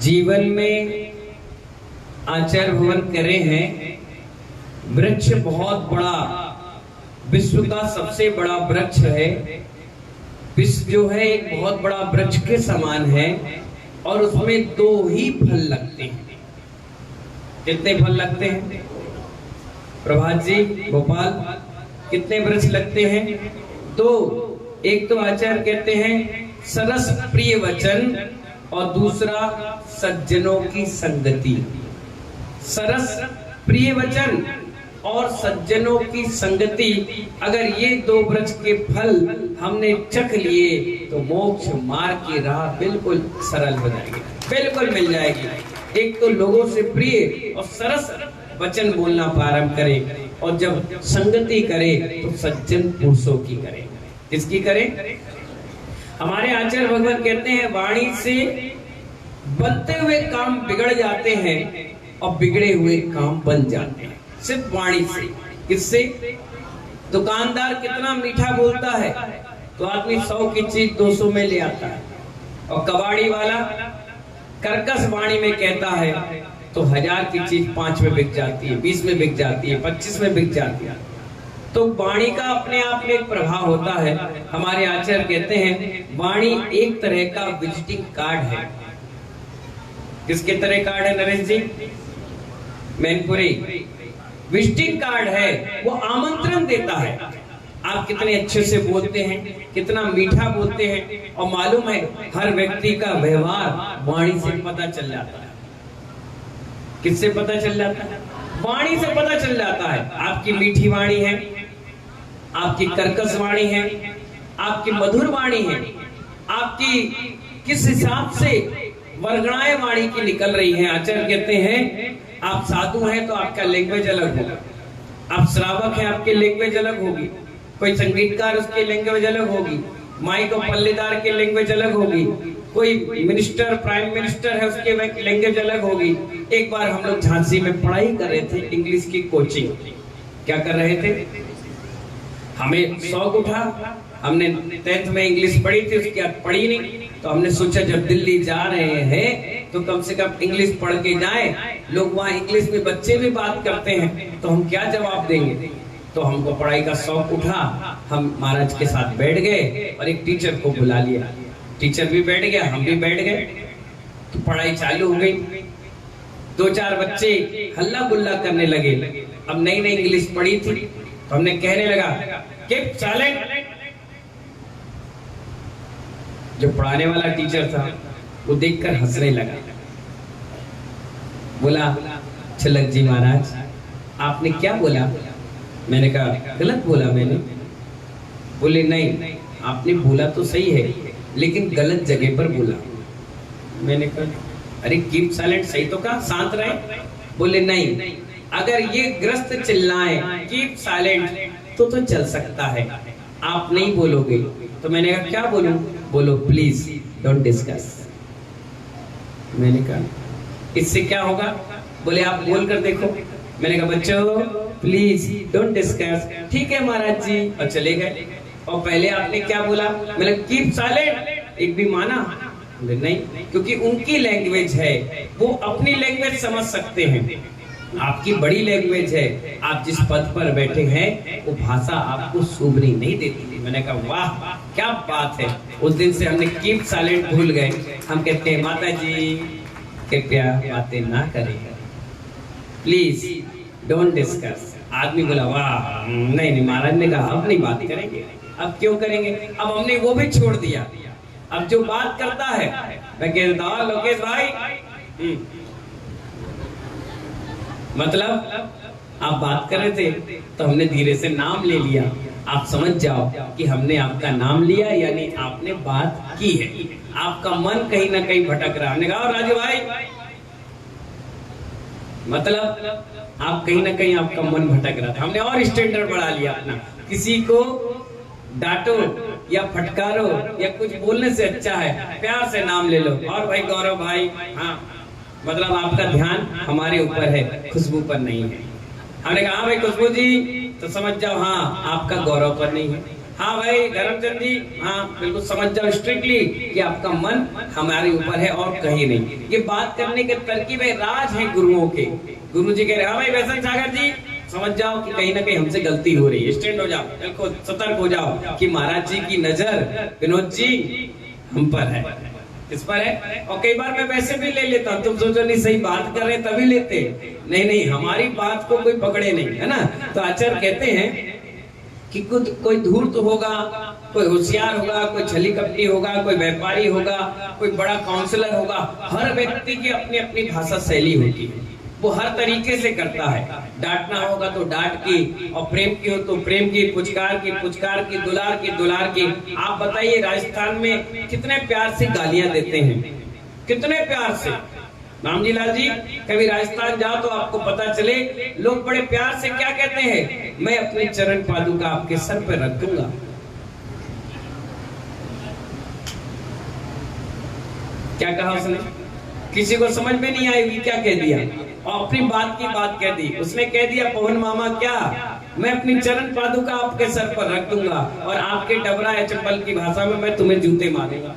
जीवन में आचार्य भवन करे हैं। वृक्ष बहुत बड़ा, विश्व का सबसे बड़ा वृक्ष है। विश्व जो है एक बहुत बड़ा वृक्ष के समान है और उसमें 2 ही फल लगते हैं। कितने फल लगते हैं प्रभात जी, गोपाल? कितने वृक्ष लगते हैं? 2। एक तो आचार्य कहते हैं सरस प्रिय वचन और दूसरा सज्जनों की संगति। सरस प्रिय वचन और सज्जनों की संगति, अगर ये 2 वृक्ष के फल हमने चख लिए तो मोक्ष मार्ग की राह बिल्कुल सरल हो जाएगी, बिल्कुल मिल जाएगी। एक तो लोगों से प्रिय और सरस वचन बोलना प्रारंभ करे और जब संगति करे तो सज्जन पुरुषों की करे। किसकी करे? हमारे आचार्य भगवान कहते हैं वाणी से बनते हुए काम बिगड़ जाते हैं और बिगड़े हुए काम बन जाते हैं सिर्फ वाणी से। किससे? दुकानदार कितना मीठा बोलता है तो आदमी 100 की चीज 200 में ले आता है, और कबाड़ी वाला कर्कश वाणी में कहता है तो 1000 की चीज 5 में बिक जाती है, 20 में बिक जाती है, 25 में बिक जाती है। तो वाणी का अपने आप में एक प्रभाव होता है। हमारे आचार्य कहते हैं वाणी एक तरह का विजिटिंग कार्ड है। किसके तरह कार्ड है नरेश जी? मैनपुरी विजिटिंग कार्ड है। वो आमंत्रण देता है, आप कितने अच्छे से बोलते हैं, कितना मीठा बोलते हैं, और मालूम है हर व्यक्ति का व्यवहार वाणी से पता चल जाता है। किससे पता चल जाता है? वाणी से पता चल जाता है। आपकी मीठी वाणी है, आपकी कर्कश वाणी है, आपकी मधुर वाणी है, आपकी किस हिसाब से वर्गणाएं वाणी की निकल रही हैं। आचार्य कहते हैं आप साधु हैं तो आपका लैंग्वेज अलग होगा, आप श्रावक हैं आपकी लैंग्वेज अलग होगी, कोई संगीतकार उसकी लैंग्वेज अलग होगी, माइक और पल्लेदार की लैंग्वेज अलग होगी, कोई मिनिस्टर प्राइम मिनिस्टर है उसकी लैंग्वेज अलग होगी। एक बार हम लोग झांसी में पढ़ाई कर रहे थे, इंग्लिश की कोचिंग। क्या कर रहे थे? हमें शौक उठा, हमने 10th में इंग्लिश पढ़ी थी, उसके बाद पढ़ी नहीं, तो हमने सोचा जब दिल्ली जा रहे हैं तो कम से कम इंग्लिश पढ़ के जाएं। लोग वहाँ इंग्लिश में बच्चे भी बात करते हैं तो हम क्या जवाब देंगे। तो हमको पढ़ाई का शौक उठा, हम महाराज के साथ बैठ गए और एक टीचर को बुला लिया। टीचर भी बैठ गया, हम भी बैठ गए, तो पढ़ाई चालू हो गई। 2-4 बच्चे हल्ला गुल्ला करने लगे। अब नई नई इंग्लिश पढ़ी थी तो हमने कहने लगा कीप साइलेंट। जो पढ़ाने वाला टीचर था वो देखकर हंसने लगा, बोला छलक जी महाराज आपने क्या बोला? मैंने कहा गलत बोला मैंने। बोले नहीं, आपने बोला तो सही है लेकिन गलत जगह पर बोला। मैंने कहा अरे कीप साइलेंट सही तो कहा, शांत रहे। बोले नहीं, अगर ये ग्रस्त चिल्लाए कीप साइलेंट तो चल सकता है, आप नहीं बोलोगे। तो मैंने कहा क्या बोलूं? बोलो प्लीज डोंट डिस्कस। मैंने कहा इससे क्या होगा? बोले आप बोल कर देखो। मैंने कहा बच्चों प्लीज डोंट डिस्कस। ठीक है महाराज जी, और चले गए। और पहले आपने क्या बोला? मैंने कीप साइलेंट। एक भी माना? नहीं, क्योंकि उनकी लैंग्वेज है, वो अपनी लैंग्वेज समझ सकते हैं। आपकी बड़ी लैंग्वेज है, आप जिस पद पर बैठे हैं वो भाषा आपको शोभनी नहीं देती। मैंने कहा वाह क्या बात है। उस दिन से हमने कीप साइलेंट भूल गए। हम कहते हैं माता जी कृपया बातें ना करें, प्लीज डोंट डिस्कस। आदमी बोला वाह नहीं महाराज ने कहा अब नहीं बात करेंगे। अब क्यों करेंगे? अब हमने वो भी छोड़ दिया। अब जो बात करता है मैं कहता हूँ लोकेश भाई, मतलब आप बात कर रहे थे तो हमने धीरे से नाम ले लिया। आप समझ जाओ कि हमने आपका नाम लिया यानी आपने बात की है। आपका मन कहीं ना कहीं भटक रहा। हमने कहा राजू भाई, मतलब आप कहीं ना कहीं आपका मन भटक रहा था। हमने और स्टैंडर्ड बढ़ा लिया अपना। किसी को डांटो या फटकारो या कुछ बोलने से अच्छा है प्यार से नाम ले लो। और भाई गौरव भाई, हाँ मतलब आपका ध्यान हमारे ऊपर है, खुशबू पर नहीं है। हमने कहा हाँ भाई खुशबू जी, तो समझ जाओ हाँ आपका गौरव पर नहीं है। हाँ भाई धर्मचंद जी, हाँ बिल्कुल समझ जाओ स्ट्रिक्टली कि आपका मन हमारे ऊपर है और कहीं नहीं। ये बात करने के तरकीब है, राज है गुरुओं के। गुरु जी कह रहे हाँ भाई वैसन सागर जी समझ जाओ कि कहीं ना कहीं हमसे गलती हो रही है, स्टैंड हो जाओ, बिल्कुल सतर्क हो जाओ कि महाराज जी की नजर विनोद जी हम पर है। किस पर है? और कई बार मैं वैसे भी ले लेता हूँ, तुम सोचो नहीं सही बात कर रहे तभी लेते, नहीं हमारी बात को कोई पकड़े नहीं, है ना। तो आचार्य कहते हैं कि कोई धूर्त होगा, कोई होशियार होगा, कोई छली कपटी होगा, कोई व्यापारी होगा, कोई बड़ा काउंसलर होगा, हर व्यक्ति की अपनी अपनी भाषा शैली होती है, वो हर तरीके से करता है। डांटना होगा तो डांट की, और प्रेम की हो तो प्रेम की, पुचकार की, दुलार की। आप बताइए राजस्थान में कितने प्यार से गालियां देते हैं, कितने प्यार से। रामजी लाल जी कभी राजस्थान जाओ तो आपको पता चले लोग बड़े प्यार से क्या कहते हैं, मैं अपने चरण पादुका आपके सर पर रख दूंगा। क्या कहा उसने? किसी को समझ में नहीं आएगी क्या कह दिया, और अपनी बात की बात कह दी। उसने कह दिया पवन मामा क्या, मैं अपनी चरण पादुका आपके सर पर रख दूंगा और आपके डबरा या चप्पल की भाषा में मैं तुम्हें जूते मारूंगा।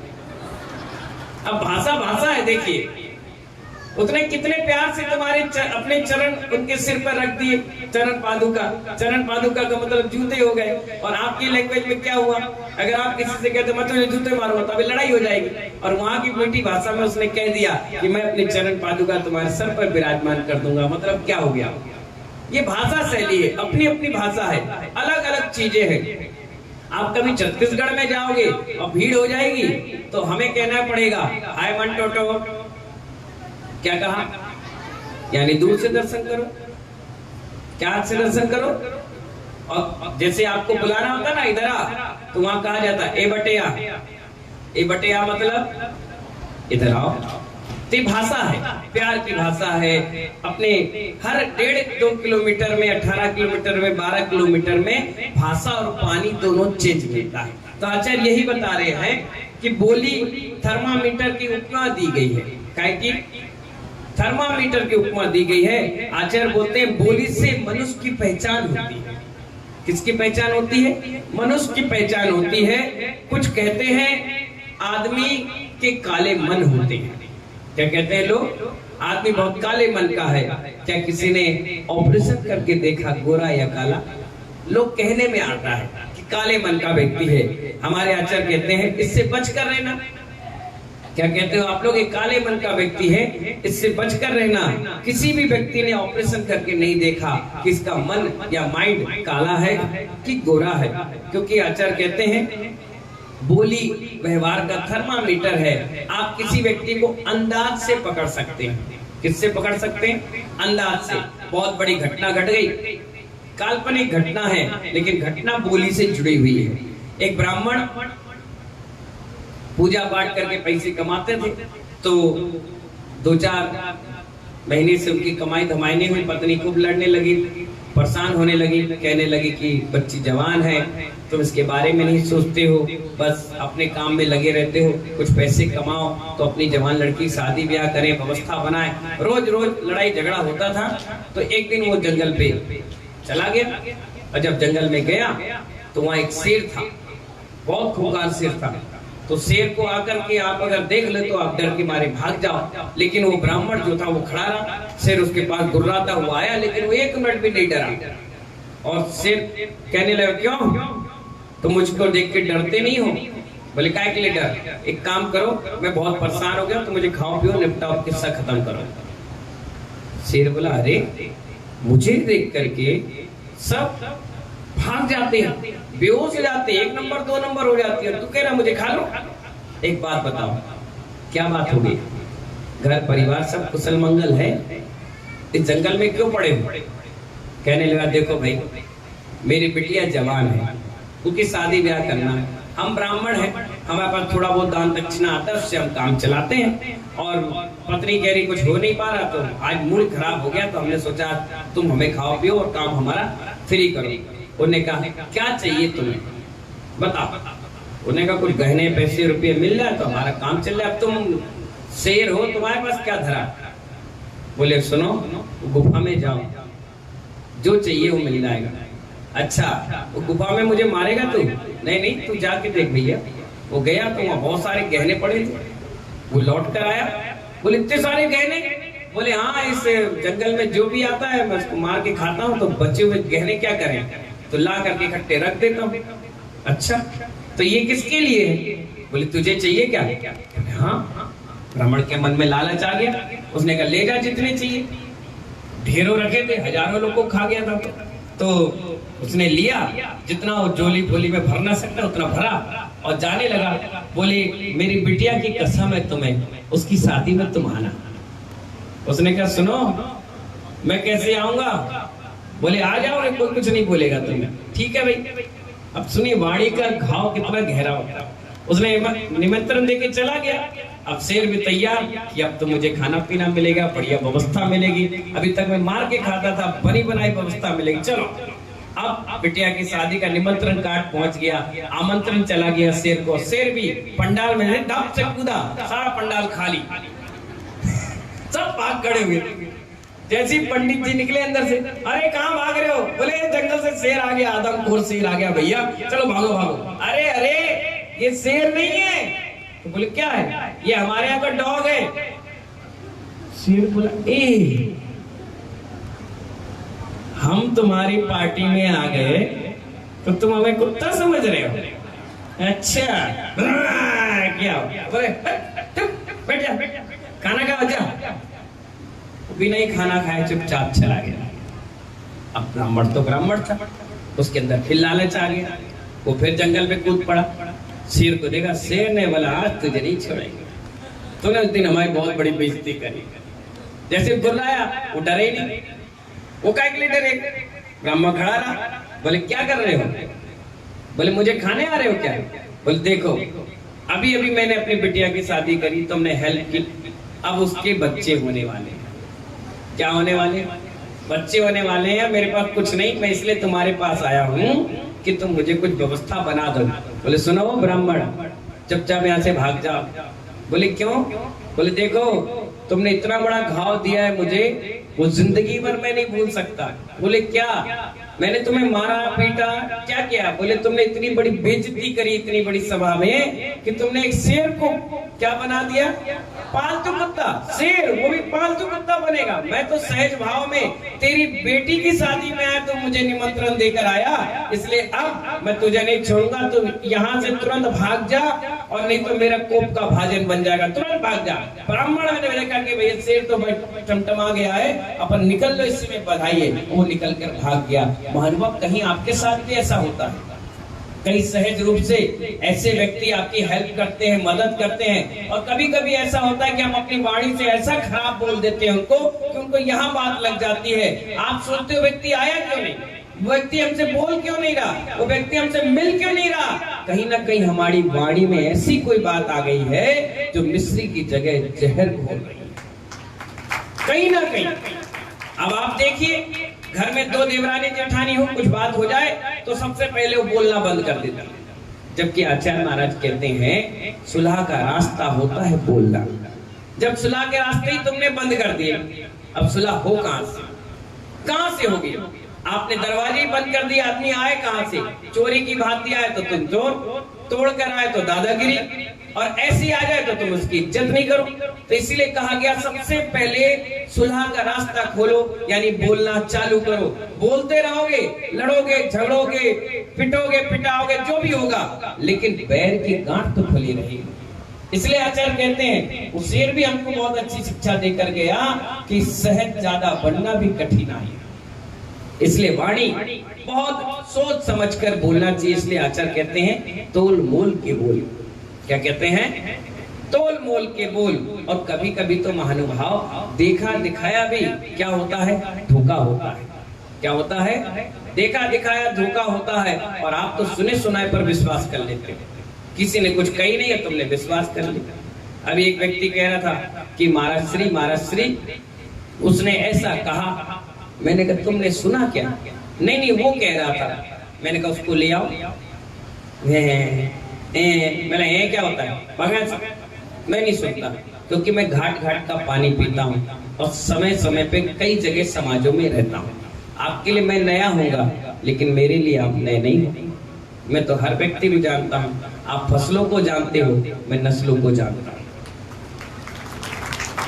अब भाषा है, देखिए उसने कितने प्यार से तुम्हारे अपने चरण उनके सिर पर रख दिए। चरण पादुका का मतलब जूते हो गए। और आपकी लैंग्वेज में क्या हुआ, अगर आप किसी से कहते मैं तुझे जूते मारूंगा तो अभी लड़ाई हो जाएगी। और वहां की मीठी भाषा में उसने कह दिया कि मैं अपने चरण पादुका तुम्हारे सर पर विराजमान कर दूंगा। मतलब क्या हो गया? ये भाषा शैली है, अपनी अपनी भाषा है, अलग अलग चीजें हैं। आप कभी छत्तीसगढ़ में जाओगे और भीड़ हो जाएगी तो हमें कहना पड़ेगा हाय मन टोटो। क्या कहा? यानी दूर से दर्शन करो, क्या से दर्शन करो। और जैसे आपको बुलाना होता ना इधर आ, तो वहां कहा जाता है ए बटेया मतलब इधर आओ। तो भाषा है, प्यार की भाषा है। अपने हर 1.5-2 किलोमीटर में, 18 किलोमीटर में, 12 किलोमीटर में भाषा और पानी दोनों चेंज होता है। तो आचार्य यही बता रहे हैं कि बोली थर्मामीटर की उपमा दी गई है। क्या की थर्मामीटर की उपमा दी गई है। आचार्य बोलते हैं बोली से मनुष्य की पहचान होती है। किसकी पहचान होती है? मनुष्य की पहचान होती है। कुछ कहते हैं आदमी के काले मन होते हैं। क्या कहते हैं लोग? आदमी बहुत काले मन का है। क्या किसी ने ऑपरेशन करके देखा गोरा या काला? लोग कहने में आता है कि काले मन का व्यक्ति है। हमारे आचार्य कहते हैं इससे बचकर रहना। क्या कहते हो आप लोग? एक काले मन का व्यक्ति है, इससे बचकर रहना। किसी भी व्यक्ति ने ऑपरेशन करके नहीं देखा कि इसका मन या माइंड काला है कि गोरा है, क्योंकि आचार्य कहते हैं बोली व्यवहार का थर्मामीटर है। आप किसी व्यक्ति को अंदाज से पकड़ सकते हैं। किससे पकड़ सकते हैं? अंदाज से। बहुत बड़ी घटना घट गई, काल्पनिक घटना है लेकिन घटना बोली से जुड़ी हुई है। एक ब्राह्मण पूजा पाठ करके पैसे कमाते थे, तो 2-4 महीने से उनकी कमाई धमाई नहीं हुई। पत्नी खूब लड़ने लगी, परेशान होने लगी, कहने लगी कि बच्ची जवान है, तुम इसके बारे में नहीं सोचते हो, बस अपने काम में लगे रहते हो। कुछ पैसे कमाओ तो अपनी जवान लड़की शादी ब्याह करें, व्यवस्था बनाए। रोज रोज लड़ाई झगड़ा होता था। तो एक दिन वो जंगल पे चला गया, और जब जंगल में गया तो वहाँ एक शेर था, बहुत खूंखार शेर था। तो शेर को आकर के आप अगर देख ले तो आप डर के मारे भाग जाओ, लेकिन वो ब्राह्मण जो था वो खड़ा रहा। शेर उसके पास गुर्राता हुआ आया, लेकिन वो 1 मिनट भी नहीं डरा। और शेर कहने लगा क्यों तुम मुझको देख के डरते नहीं हो? बोले काय के लिए डर? एक काम करो, मैं बहुत परेशान हो गया, तो मुझे खाओ पियो निपटाओ, किस्सा खत्म करो। शेर बोला अरे मुझे देख करके सब भाग जाते हैं, बेहोश हो जाते हैं, 1 नंबर 2 नंबर हो जाती है, तू कह रहा मुझे खा लो। एक बात बताओ, क्या बात होगी? घर परिवार सब कुशल मंगल है, इस जंगल में क्यों पड़े हो? कहने लगा देखो भाई, मेरी बिटिया जवान है, उनकी शादी ब्याह करना है। हम ब्राह्मण हैं, हमारे पास थोड़ा बहुत दान दक्षिणा आता है, उससे हम काम चलाते हैं। और पत्नी कह रही कुछ हो नहीं पा रहा, तो आज मूड खराब हो गया, तो हमने सोचा तुम हमें खाओ पियो और काम हमारा फ्री करो। उन्होंने कहा क्या चाहिए तुम्हें बताओ। उन्होंने कहा कुछ गहने पैसे रुपये मिल जाए तो हमारा काम चल जाए। अब तुम शेर हो, तुम्हारे पास क्या धरा? बोले सुनो, गुफा में जाओ, जो चाहिए वो मिल जाएगा। अच्छा, वो गुफा में मुझे मारेगा तू? नहीं नहीं, तू जाके देख भैया। वो गया तो वहाँ बहुत सारे गहने पड़े थे। वो लौट कर आया, बोले इतने सारे गहने? बोले हाँ, इस जंगल में जो भी आता है मैं उसको मार के खाता हूँ, तो बचे हुए गहने क्या करें, तो ला करके इकट्ठे रख देता हूँ। अच्छा, तो ये किसके लिए है? बोले तुझे चाहिए क्या? हाँ। ब्राह्मण के मन में लालच आ गया, उसने कहा ले जा जितने चाहिए। ढेरों रखे थे, हजारों लोग को खा गया था। तो उसने लिया, जितना वो झोली बोली में भरना सकता उतना भरा और जाने लगा। बोले मेरी बिटिया की कसम है तुम्हें, उसकी शादी में तुम आना। उसने कहा सुनो, मैं कैसे आऊंगा? बोले आ जाओ, कोई कुछ नहीं बोलेगा तुम्हें। ठीक है भाई। अब सुनिए वाणी का घाव कितना गहरा होता है। उसने निमंत्रण देके चला गया। अब शेर भी तैयार कि अब तो मुझे खाना पीना मिलेगा, बढ़िया व्यवस्था मिलेगी, अभी तक मैं मार के खाता था, बनी बनाई व्यवस्था मिलेगी। चलो, अब बिटिया की शादी का निमंत्रण कार्ड पहुंच गया, आमंत्रण चला गया शेर को। शेर भी पंडाल में डब से कूदा, सारा पंडाल खाली, सब भाग खड़े हुए। जैसे पंडित जी निकले अंदर से, अरे कहाँ भाग रहे हो? बोले जंगल से शेर आ गया, आदमखोर शेर आ गया भैया, चलो भागो भागो। अरे अरे ये शेर नहीं है। तो बोले क्या है? ये हमारे यहाँ का डॉग है। शेर बोला ए, हम तुम्हारी पार्टी में आ गए तो तुम हमें कुत्ता समझ रहे हो? अच्छा क्या? बोले बैठ जा, खाना खा जा। भी नहीं खाना खाया, चुपचाप चला गया। अब ब्राह्मण तो ब्राह्मण था, उसके अंदर फिर लालच आ गया। वो फिर जंगल में कूद पड़ा। शेर को देखा, शेर ने बोला आज तुझे नहीं छोड़ेंगे, तूने उस दिन हमारी बहुत बड़ी बेइज्जती करी। जैसे बुलाया वो डरे नहीं, वो काय के लिए डरे? ब्राह्मण खड़ा रहा। बोले क्या कर रहे हो? बोले मुझे खाने आ रहे हो क्या? बोले देखो अभी अभी मैंने अपनी बिटिया की शादी करी, तुमने हेल्प की, अब उसके बच्चे होने वाले हैं। क्या होने वाले? बच्चे होने वाले हैं। मेरे पास कुछ नहीं, मैं इसलिए तुम्हारे पास आया हूँ कि तुम मुझे कुछ व्यवस्था बना दो। बोले सुनो ब्राह्मण, चुपचाप यहाँ से भाग जाओ। बोले क्यों? बोले देखो तुमने इतना बड़ा घाव दिया है मुझे, वो जिंदगी भर मैं नहीं भूल सकता। बोले क्या? मैंने तुम्हें मारा पीटा, क्या किया? बोले तुमने इतनी बड़ी बेइज्जती करी इतनी बड़ी सभा में कि तुमने एक शेर को क्या बना दिया? पालतू कुत्ता। शेर वो भी पालतू कुत्ता बनेगा? मैं तो सहज भाव में तेरी बेटी की शादी में आया तो मुझे निमंत्रण देकर आया, इसलिए अब मैं तुझे नहीं छोड़ूंगा। तो यहाँ से तुरंत भाग जा, और नहीं तो मेरा कोप का भाजन बन जाएगा। तुरंत भाग जा। ब्राह्मण ने देखा कि भैया शेर तो टमटमा गया है, अपन निकल लो, इसी में बधाई है। वो निकल कर भाग गया। महानुभाव कहीं आपके साथ भी ऐसा होता है? कई सहज रूप से ऐसे व्यक्ति आपकी हेल्प करते हैं, मदद करते हैं, और कभी कभी ऐसा होता है कि हम अपनी वाणी से ऐसा खराब बोल देते हैं उनको कि उनको यहाँ बात लग जाती है। आप सोचते हो व्यक्ति आया क्यों नहीं, वो व्यक्ति हमसे बोल क्यों नहीं रहा, वो व्यक्ति हमसे मिल क्यों नहीं रहा? कहीं ना कहीं हमारी वाणी में ऐसी कोई बात आ गई है जो मिश्री की जगह जहर घोल रही है, कहीं ना कहीं। अब आप देखिए, घर में दो देवरानी जेठानी हो, कुछ बात हो जाए तो सबसे पहले वो बोलना बंद कर देता है। जबकि आचार्य महाराज कहते हैं सुलह का रास्ता होता है बोलना। जब सुलह के रास्ते ही तुमने बंद कर दिए, अब सुलह हो कहां से? कहां से होगी? आपने दरवाजे ही बंद कर दिए, आदमी आए कहां से? चोरी की भांति आए तो तुम चोर, तोड़ कर आए तो दादागिरी, और ऐसी आ जाए तो तुम उसकी इज्जत नहीं करो। तो इसीलिए कहा गया सबसे पहले सुलह का रास्ता खोलो, यानी बोलना चालू करो। बोलते रहोगे, लड़ोगे, झगड़ोगे, पिटोगे, पिटाओगे, जो भी होगा, लेकिन पैर की गांठ तो खुली रहेगी। इसलिए आचार्य कहते हैं, वो शेर भी हमको बहुत अच्छी शिक्षा देकर गया कि सहज ज्यादा बनना भी कठिन है। इसलिए वाणी बहुत सोच समझकर बोलना चाहिए। इसलिए आचार्य कहते हैं तोल मोल के बोल। क्या कहते हैं? तोल मोल के बोल। और कभी कभी तो महानुभाव देखा दिखाया भी क्या होता है? धोखा होता है। क्या होता है? देखा दिखाया धोखा होता है, और आप तो सुने सुनाए पर विश्वास कर लेते हो। किसी ने कुछ कही नहीं है, तुमने विश्वास कर लिया। अभी एक व्यक्ति कह रहा था कि महाराज श्री उसने ऐसा कहा। मैंने कहा तुमने सुना क्या? नहीं वो कह रहा था। मैंने कहा उसको ले आओ। मैंने ये क्या होता है? मैं नहीं सुनता, क्योंकि मैं घाट घाट का पानी पीता हूँ और समय समय पे कई जगह समाजों में रहता हूँ। आपके लिए मैं नया होऊंगा, लेकिन मेरे लिए आप नए नहीं हो। मैं तो हर व्यक्ति को जानता हूँ, आप फसलों को जानते हो, मैं नस्लों को जानता हूँ।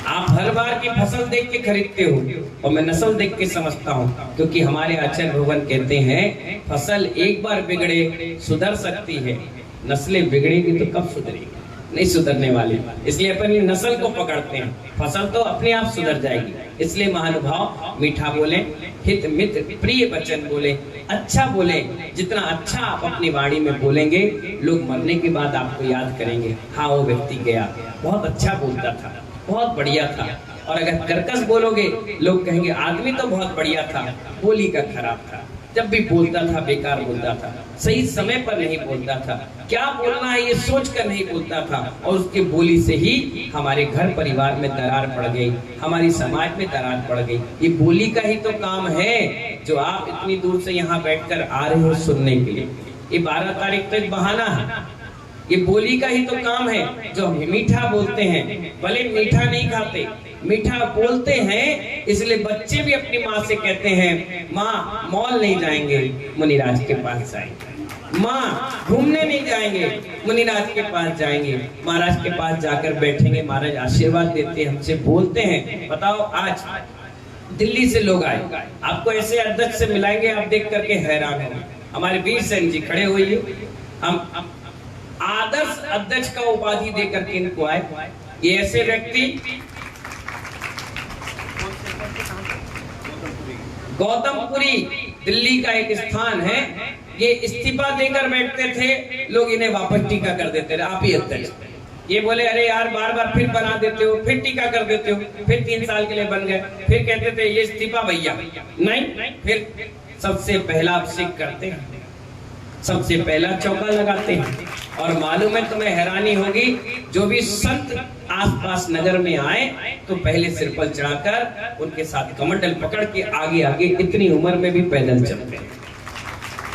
आप हर बार की फसल देख के खरीदते हो और मैं नस्ल देख के समझता हूँ, क्योंकि हमारे आचार्य भगवान कहते हैं फसल एक बार बिगड़े सुधर सकती है, नस्लें बिगड़ेगी तो कब सुधरेगी, नहीं सुधरने वाली। इसलिए अपन नस्ल को पकड़ते हैं, फसल तो अपने आप सुधर जाएगी। इसलिए महानुभाव मीठा बोले, हित मित्र प्रिय वचन बोले, अच्छा बोले। जितना अच्छा आप अपनी वाणी में बोलेंगे, लोग मरने के बाद आपको याद करेंगे, हाँ वो व्यक्ति गया, बहुत अच्छा बोलता था, बहुत बढ़िया था। और अगर कर्कश बोलोगे, लोग कहेंगे आदमी तो बहुत बढ़िया था, बोली का खराब था, जब भी बोलता था बेकार बोलता था, सही समय पर नहीं बोलता था, क्या बोलना है ये सोच कर नहीं बोलता था। और उसके बोली से ही हमारे घर परिवार में दरार पड़ गई, हमारी समाज में दरार पड़ गई। ये बोली का ही तो काम है जो आप इतनी दूर से यहाँ बैठकर आ रहे हो सुनने के लिए। ये 12 तारीख तो एक बहाना है, ये बोली का ही तो काम है। जो हम मीठा बोलते हैं, भले मीठा नहीं खाते, मीठा बोलते हैं, इसलिए बच्चे भी अपनी माँ से कहते हैं माँ मॉल नहीं जाएंगे, मुनिराज के पास जाएंगे, माँ घूमने नहीं जाएंगे, मुनिराज के पास जाएंगे, महाराज के पास जाकर बैठेंगे, महाराज आशीर्वाद देते हैं, हमसे बोलते हैं। बताओ आज दिल्ली से लोग आए, आपको ऐसे अध्यक्ष से मिलाएंगे, आप देख करके हैरान होंगे। हमारे वीर सेन जी खड़े हुए, हम आदर्श अध्यक्ष का उपाधि देकर के इनको आए। ये ऐसे व्यक्ति गौतमपुरी दिल्ली का एक स्थान है, ये इस्तीफा देकर बैठते थे, लोग इन्हें वापस टीका कर देते थे, आप ही अध्यक्ष। ये बोले अरे यार बार बार फिर बना देते हो, फिर टीका कर देते हो, फिर 3 साल के लिए बन गए, फिर कहते थे ये इस्तीफा भैया नहीं, फिर सबसे पहला अभिषेक करते हैं, सबसे पहला चौका लगाते हैं। और मालूम है तुम्हें हैरानी होगी, जो भी संत आसपास नगर में आए तो पहले सिर पर चढ़ाकर उनके साथ कमंडल पकड़ के आगे आगे इतनी उम्र में भी पैदल चलते हैं।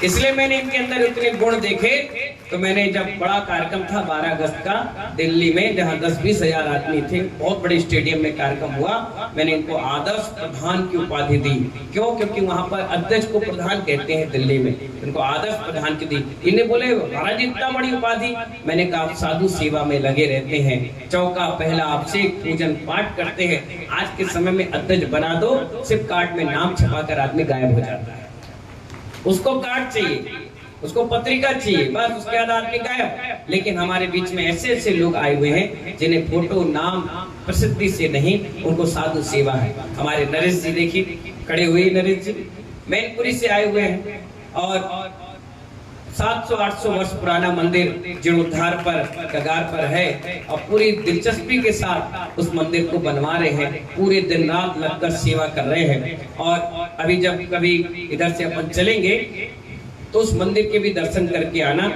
इसलिए मैंने इनके अंदर इतने गुण देखे। तो मैंने जब बड़ा कार्यक्रम था 12 अगस्त का दिल्ली में, जहां 10-20 हजार आदमी थे, बहुत बड़े स्टेडियम में कार्यक्रम हुआ, मैंने इनको आदर्श प्रधान की उपाधि दी। क्यों? क्योंकि वहां पर अध्यक्ष को प्रधान कहते हैं दिल्ली में, इनको आदर्श प्रधान की दी। इन्हें बोले महाराज इतना बड़ी उपाधि, मैंने कहा आप साधु सेवा में लगे रहते हैं, चौका पहला अभिषेक पूजन पाठ करते हैं, आज के समय में अध्यक्ष बना दो, सिर्फ कार्ड में नाम छपाकर आदमी गायब हो जाता है। उसको कार्ड चाहिए, उसको पत्रिका चाहिए, बस उसके बाद आदमी गायब। लेकिन हमारे बीच में ऐसे ऐसे लोग आए हुए हैं जिन्हें फोटो नाम प्रसिद्धि से नहीं, उनको साधु सेवा है। हमारे नरेश जी देखिए खड़े हुए, नरेश जी मैनपुरी से आए हुए हैं और 700-800 वर्ष पुराना मंदिर जीर्णोद्धार पर कगार पर है और पूरी दिलचस्पी के साथ उस मंदिर को बनवा रहे हैं, पूरे दिन रात लगकर सेवा कर रहे हैं। और अभी जब कभी इधर से अपन चलेंगे तो उस मंदिर के भी दर्शन करके आना।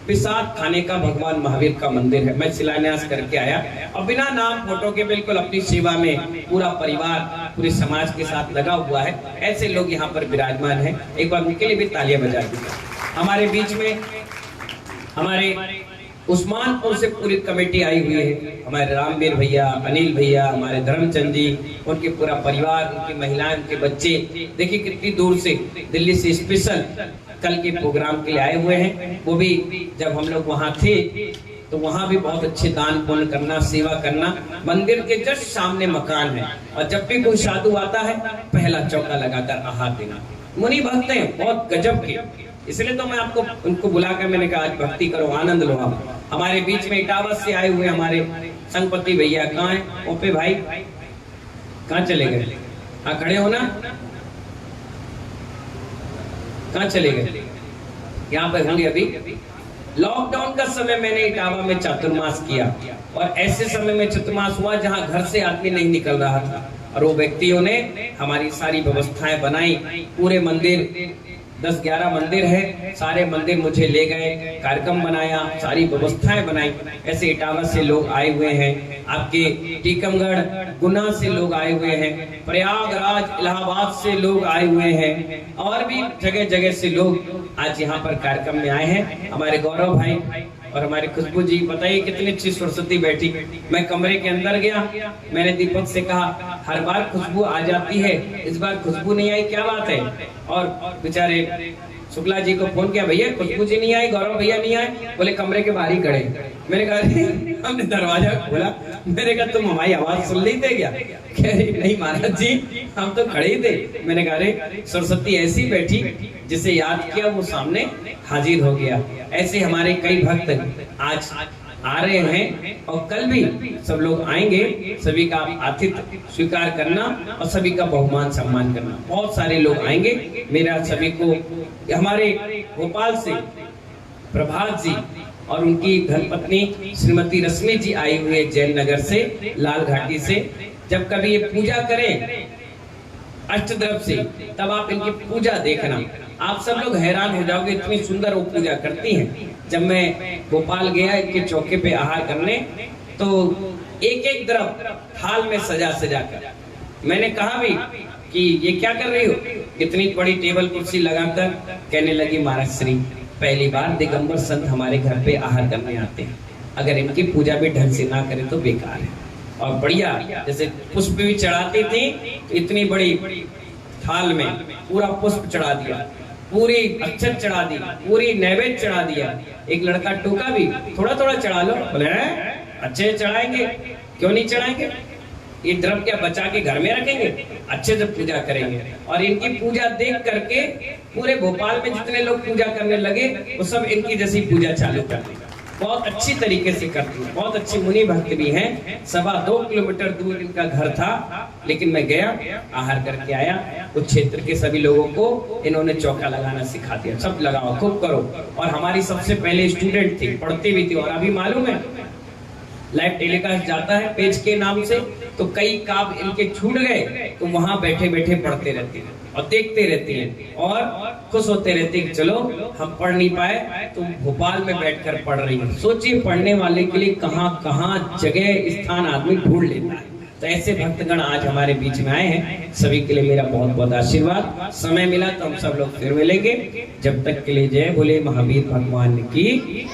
प्रसाद खाने का भगवान महावीर का मंदिर है, मैं शिलान्यास करके आया और बिना नाम फोटो के बिल्कुल अपनी सेवा में पूरा परिवार पूरे समाज के साथ लगा हुआ है। ऐसे लोग यहाँ पर विराजमान हैं, एक बार उनके लिए भी तालियां बजा दीजिए। हमारे बीच में हमारे उस्मानपुर से पूरी कमेटी आई हुई है, हमारे रामवीर भैया, अनिल भैया, हमारे धर्मचंद जी, उनके पूरा परिवार, उनकी महिलाएं, उनके बच्चे, देखिए कितनी दूर से दिल्ली से स्पेशल कल के प्रोग्राम के लिए आए हुए हैं। वो भी जब हम लोग वहाँ थे तो वहाँ भी बहुत अच्छे दान पुण्य करना, सेवा करना। मंदिर के जस्ट सामने मकान है और जब भी कोई साधु आता है पहला चौका लगाकर आहार देना। मुनि भक्त हैं बहुत गजब के, इसलिए तो मैं आपको उनको बुलाकर मैंने कहा आज भक्ति करो, आनंद लो। आप हमारे बीच में इटावा से आए हुए हमारे संगपति भैया कहाँ हैं? ओपे भाई कहाँ चले गए? हाँ खड़े हो ना, कहाँ चले गए? यहाँ पर होंगे। अभी लॉकडाउन का समय मैंने इटावा में चातुर्मास किया और ऐसे समय में चतुर्मास हुआ जहाँ घर से आदमी नहीं निकल रहा था और वो व्यक्तियों ने हमारी सारी व्यवस्थाएं बनाई। पूरे मंदिर 10-11 मंदिर है, सारे मंदिर मुझे ले गए, कार्यक्रम बनाया, सारी व्यवस्थाएं बनाई। ऐसे इटावा से लोग आए हुए हैं, आपके टीकमगढ़ गुना से लोग आए हुए हैं, प्रयागराज इलाहाबाद से लोग आए हुए हैं और भी जगह जगह से लोग आज यहाँ पर कार्यक्रम में आए हैं। हमारे गौरव भाई और हमारी खुशबू जी, बताइए कितनी अच्छी सरस्वती बैठी। मैं कमरे के अंदर गया, मैंने दीपक से कहा हर बार खुशबू आ जाती है, इस बार खुशबू नहीं आई, क्या बात है? और बेचारे शुक्ला जी को फोन किया, भैया खुशबू जी नहीं आई, गौरव भैया नहीं आए, बोले कमरे के बाहर ही खड़े। मैंने कहा हमने दरवाजा खोला, मैंने कहा तुम हमारी आवाज सुन ली थे क्या? कह रही नहीं महाराज जी हम तो खड़े ही थे। मैंने कहा अरे सरस्वती ऐसी बैठी जिसे याद किया वो सामने हाजिर हो गया। ऐसे हमारे कई भक्त आज आ रहे हैं और कल भी सब लोग आएंगे। सभी का आतिथ्य स्वीकार करना और सभी का बहुमान सम्मान करना। बहुत सारे लोग आएंगे। मेरा सभी को हमारे भोपाल से प्रभात जी और उनकी धर्मपत्नी श्रीमती रश्मि जी आई हुई है जैन नगर से, लाल घाटी से। जब कभी ये पूजा करें अष्टद्रव से तब आप इनकी पूजा देखना, आप सब लोग हैरान हो जाओगे, इतनी सुंदर वो पूजा करती हैं। जब मैं भोपाल गया इनके चौके पे आहार करने तो एक एक द्रव थाल में सजा सजा कर, मैंने कहा भी कि ये क्या कर रही हो, इतनी बड़ी टेबल कुर्सी लगाकर। कहने लगी महाराज श्री पहली बार दिगंबर संत हमारे घर पे आहार करने आते हैं, अगर इनकी पूजा भी ढंग से ना करें तो बेकार है। और बढ़िया जैसे पुष्प भी चढ़ाती थी, इतनी बड़ी थाल में पूरा पुष्प चढ़ा दिया, पूरी अक्षत चढ़ा दी, पूरी नैवेद्य चढ़ा दिया। एक लड़का टोका भी थोड़ा थोड़ा चढ़ा लो, बोले अच्छे चढ़ाएंगे, क्यों नहीं चढ़ाएंगे, ये द्रव्य क्या बचा के घर में रखेंगे, अच्छे से पूजा करेंगे। और इनकी पूजा देख करके पूरे भोपाल में जितने लोग पूजा करने लगे वो सब इनकी जैसी पूजा चालू कर दी। बहुत अच्छी तरीके से करती है, बहुत अच्छी मुनि भक्त भी हैं। 2.25 किलोमीटर दूर इनका घर था, लेकिन मैं गया आहार करके आया। उस क्षेत्र के सभी लोगों को इन्होंने चौका लगाना सिखा दिया, सब लगाओ खूब करो। और हमारी सबसे पहले स्टूडेंट थी, पढ़ती भी थी। और अभी मालूम है लाइव टेलीकास्ट जाता है पेज के नाम से, तो कई काव्य इनके छूट गए तो वहां बैठे बैठे पढ़ते रहते हैं और देखते रहते हैं और खुश होते रहते हैं कि चलो हम पढ़ नहीं पाए तो भोपाल में बैठकर पढ़ रही है। सोचिए पढ़ने वाले के लिए कहाँ कहाँ जगह स्थान आदमी ढूंढ लेता है। तो ऐसे भक्तगण आज हमारे बीच में आए हैं, सभी के लिए मेरा बहुत बहुत आशीर्वाद। समय मिला तो हम सब लोग फिर मिलेंगे। जब तक के लिए जय बोले महावीर भगवान की।